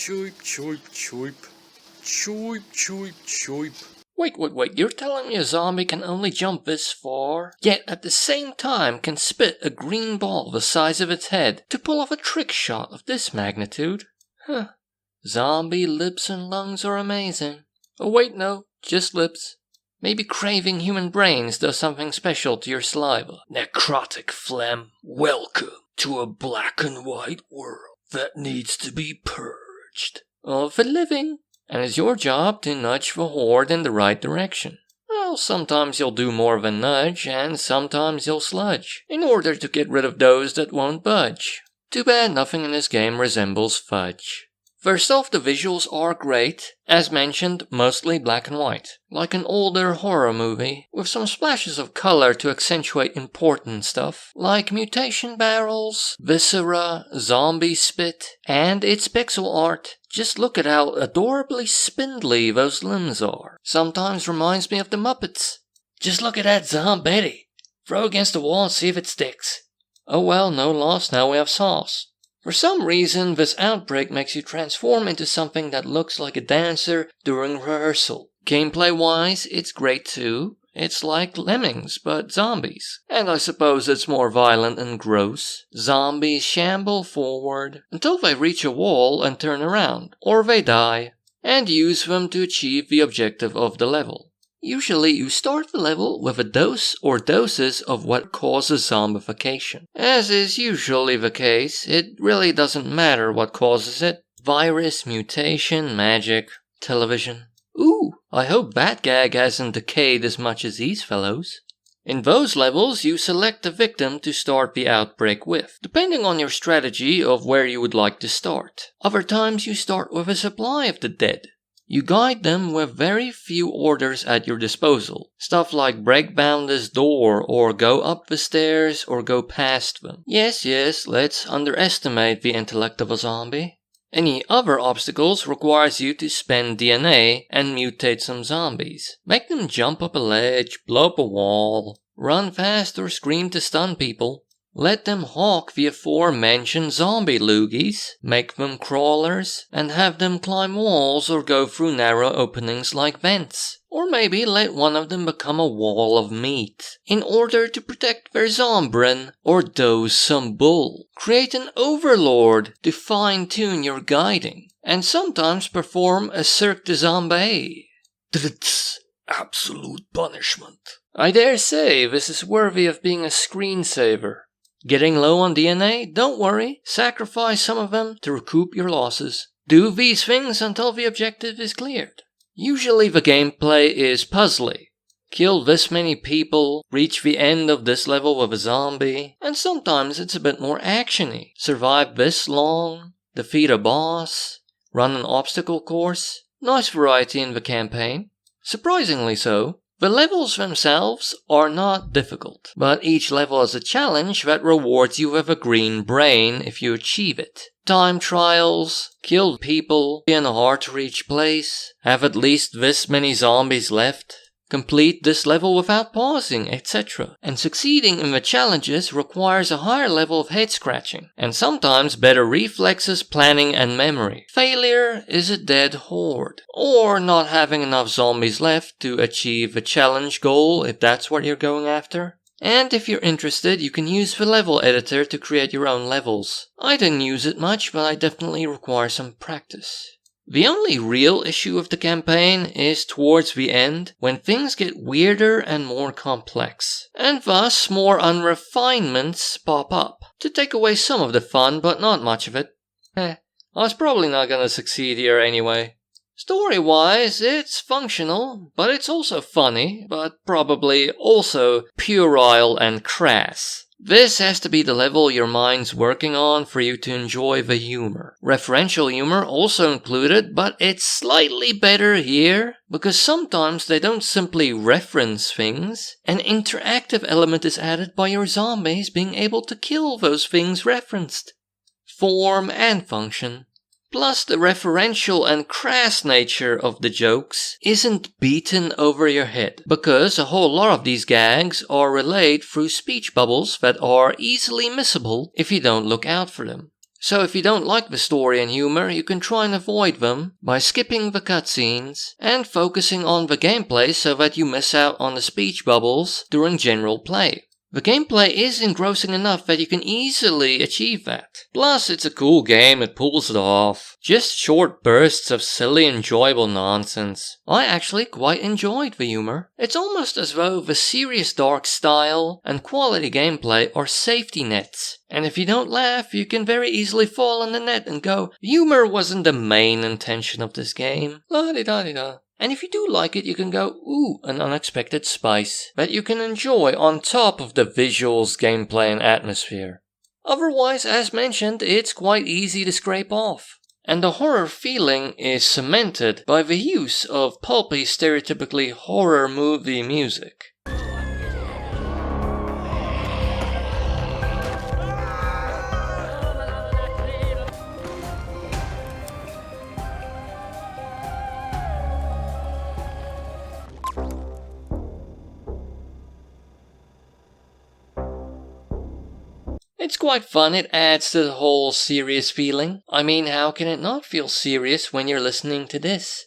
Choip, choip, choip. Choip, choip, choip. Wait, you're telling me a zombie can only jump this far, yet at the same time can spit a green ball the size of its head to pull off a trick shot of this magnitude? Huh. Zombie lips and lungs are amazing. Oh wait, no, just lips. Maybe craving human brains does something special to your saliva. Necrotic phlegm, welcome to a black and white world that needs to be purged. Of the living. And it's your job to nudge the horde in the right direction. Well, sometimes you'll do more than nudge, and sometimes you'll sludge, in order to get rid of those that won't budge. Too bad nothing in this game resembles fudge. First off, the visuals are great, as mentioned, mostly black and white, like an older horror movie, with some splashes of color to accentuate important stuff, like mutation barrels, viscera, zombie spit, and its pixel art. Just look at how adorably spindly those limbs are. Sometimes reminds me of the Muppets. Just look at that zombie. Throw against the wall and see if it sticks. Oh well, no loss, now we have sauce. For some reason, this outbreak makes you transform into something that looks like a dancer during rehearsal. Gameplay-wise, it's great too. It's like Lemmings, but zombies. And I suppose it's more violent and gross. Zombies shamble forward until they reach a wall and turn around, or they die, and use them to achieve the objective of the level. Usually you start the level with a dose or doses of what causes zombification. As is usually the case, it really doesn't matter what causes it. Virus, mutation, magic, television. Ooh, I hope that gag hasn't decayed as much as these fellows. In those levels, you select the victim to start the outbreak with, depending on your strategy of where you would like to start. Other times you start with a supply of the dead. You guide them with very few orders at your disposal. Stuff like break down this door, or go up the stairs, or go past them. Yes, let's underestimate the intellect of a zombie. Any other obstacles requires you to spend DNA and mutate some zombies. Make them jump up a ledge, blow up a wall, run fast or scream to stun people. Let them hawk the aforementioned zombie loogies, make them crawlers, and have them climb walls or go through narrow openings like vents. Or maybe let one of them become a wall of meat, in order to protect their zombrin or dose some bull. Create an overlord to fine-tune your guiding, and sometimes perform a Cirque du Zombie. Absolute punishment. I dare say this is worthy of being a screensaver. Getting low on DNA? Don't worry. Sacrifice some of them to recoup your losses. Do these things until the objective is cleared. Usually the gameplay is puzzly. Kill this many people, reach the end of this level with a zombie, and sometimes it's a bit more actiony. Survive this long, defeat a boss, run an obstacle course. Nice variety in the campaign. Surprisingly so. The levels themselves are not difficult, but each level is a challenge that rewards you with a green brain if you achieve it. Time trials, kill people in a hard-to-reach place, have at least this many zombies left, complete this level without pausing, etc. And succeeding in the challenges requires a higher level of head-scratching, and sometimes better reflexes, planning, and memory. Failure is a dead horde, or not having enough zombies left to achieve a challenge goal if that's what you're going after. And if you're interested, you can use the level editor to create your own levels. I didn't use it much, but I definitely require some practice. The only real issue of the campaign is towards the end, when things get weirder and more complex, and thus more unrefinements pop up, to take away some of the fun but not much of it. I was probably not gonna succeed here anyway. Story-wise, it's functional, but it's also funny, but probably also puerile and crass. This has to be the level your mind's working on for you to enjoy the humor. Referential humor also included, but it's slightly better here, because sometimes they don't simply reference things. An interactive element is added by your zombies being able to kill those things referenced. Form and function. Plus, the referential and crass nature of the jokes isn't beaten over your head, because a whole lot of these gags are relayed through speech bubbles that are easily missable if you don't look out for them. So if you don't like the story and humor, you can try and avoid them by skipping the cutscenes and focusing on the gameplay so that you miss out on the speech bubbles during general play. The gameplay is engrossing enough that you can easily achieve that. Plus, it's a cool game, it pulls it off. Just short bursts of silly, enjoyable nonsense. I actually quite enjoyed the humor. It's almost as though the serious dark style and quality gameplay are safety nets. And if you don't laugh, you can very easily fall in the net and go, humor wasn't the main intention of this game. La-di-da-di-da. And if you do like it, you can go, ooh, an unexpected spice that you can enjoy on top of the visuals, gameplay, and atmosphere. Otherwise, as mentioned, it's quite easy to scrape off. And the horror feeling is cemented by the use of pulpy, stereotypically horror movie music. It's quite fun, it adds to the whole serious feeling. I mean, how can it not feel serious when you're listening to this?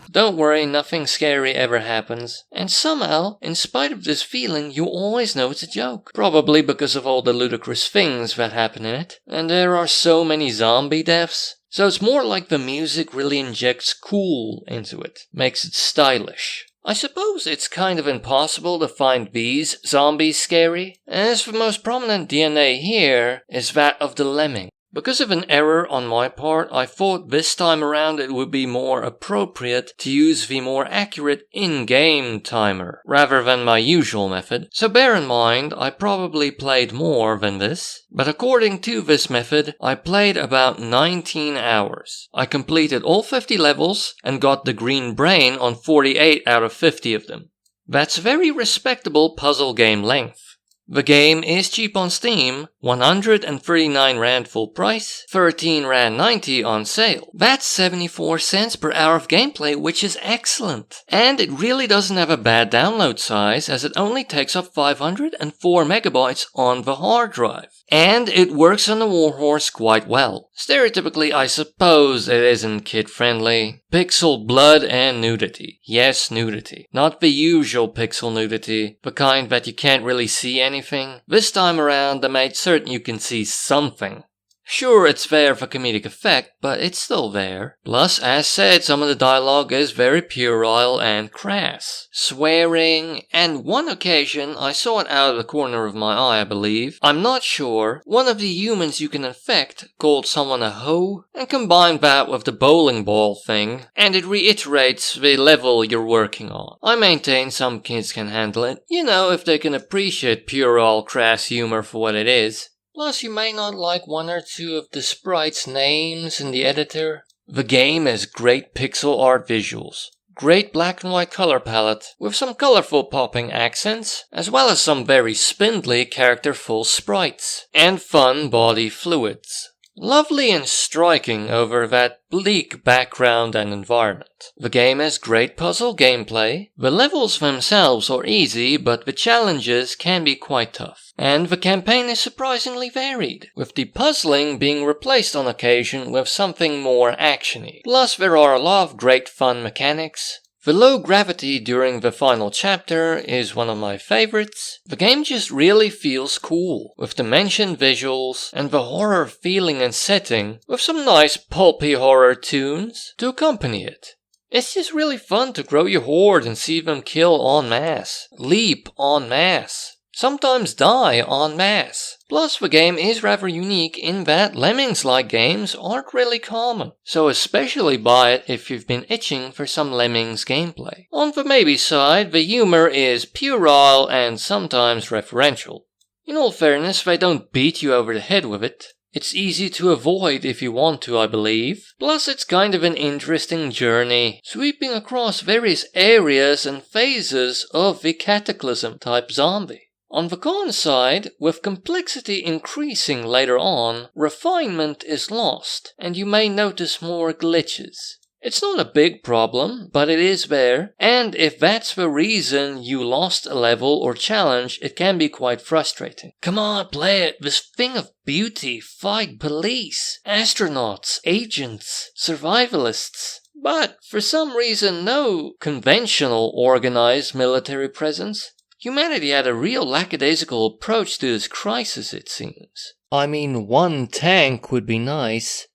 Don't worry, nothing scary ever happens. And somehow, in spite of this feeling, you always know it's a joke. Probably because of all the ludicrous things that happen in it. And there are so many zombie deaths. So it's more like the music really injects cool into it, makes it stylish. I suppose it's kind of impossible to find these zombies scary, as the most prominent DNA here is that of the Lemming. Because of an error on my part, I thought this time around it would be more appropriate to use the more accurate in-game timer, rather than my usual method. So bear in mind, I probably played more than this, but according to this method, I played about 19 hours. I completed all 50 levels and got the green brain on 48 out of 50 of them. That's very respectable puzzle game length. The game is cheap on Steam, 139 Rand full price, 13 Rand 90 on sale. That's 74 cents per hour of gameplay, which is excellent. And it really doesn't have a bad download size, as it only takes up 504 megabytes on the hard drive. And it works on the Warhorse quite well. Stereotypically, I suppose it isn't kid-friendly. Pixel blood and nudity. Yes, nudity. Not the usual pixel nudity, the kind that you can't really see anything. This time around, they made certain you can see something. Sure, it's there for comedic effect, but it's still there. Plus, as said, some of the dialogue is very puerile and crass. Swearing, and one occasion, I saw it out of the corner of my eye, I believe. I'm not sure. One of the humans you can infect called someone a hoe, and combined that with the bowling ball thing, and it reiterates the level you're working on. I maintain some kids can handle it. You know, if they can appreciate puerile, crass humor for what it is. Plus, you may not like one or two of the sprites' names in the editor. The game has great pixel art visuals, great black and white color palette, with some colorful popping accents, as well as some very spindly characterful sprites, and fun body fluids. Lovely and striking over that bleak background and environment. The game has great puzzle gameplay. The levels themselves are easy, but the challenges can be quite tough. And the campaign is surprisingly varied, with the puzzling being replaced on occasion with something more actiony. Plus, there are a lot of great fun mechanics. The low gravity during the final chapter is one of my favorites. The game just really feels cool, with the mentioned visuals and the horror feeling and setting, with some nice pulpy horror tunes to accompany it. It's just really fun to grow your horde and see them kill en masse, leap en masse, sometimes die en masse. Plus, the game is rather unique in that Lemmings-like games aren't really common, so especially buy it if you've been itching for some Lemmings gameplay. On the maybe side, the humor is puerile and sometimes referential. In all fairness, they don't beat you over the head with it. It's easy to avoid if you want to, I believe. Plus, it's kind of an interesting journey, sweeping across various areas and phases of the cataclysm-type zombie. On the con side, with complexity increasing later on, refinement is lost, and you may notice more glitches. It's not a big problem, but it is there, and if that's the reason you lost a level or challenge, it can be quite frustrating. Come on, play it. This thing of beauty, fight police, astronauts, agents, survivalists. But for some reason, no conventional organized military presence. Humanity had a real lackadaisical approach to this crisis, it seems. I mean, one tank would be nice.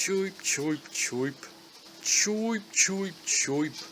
Choip, choip, choip. Choip, choip, choip.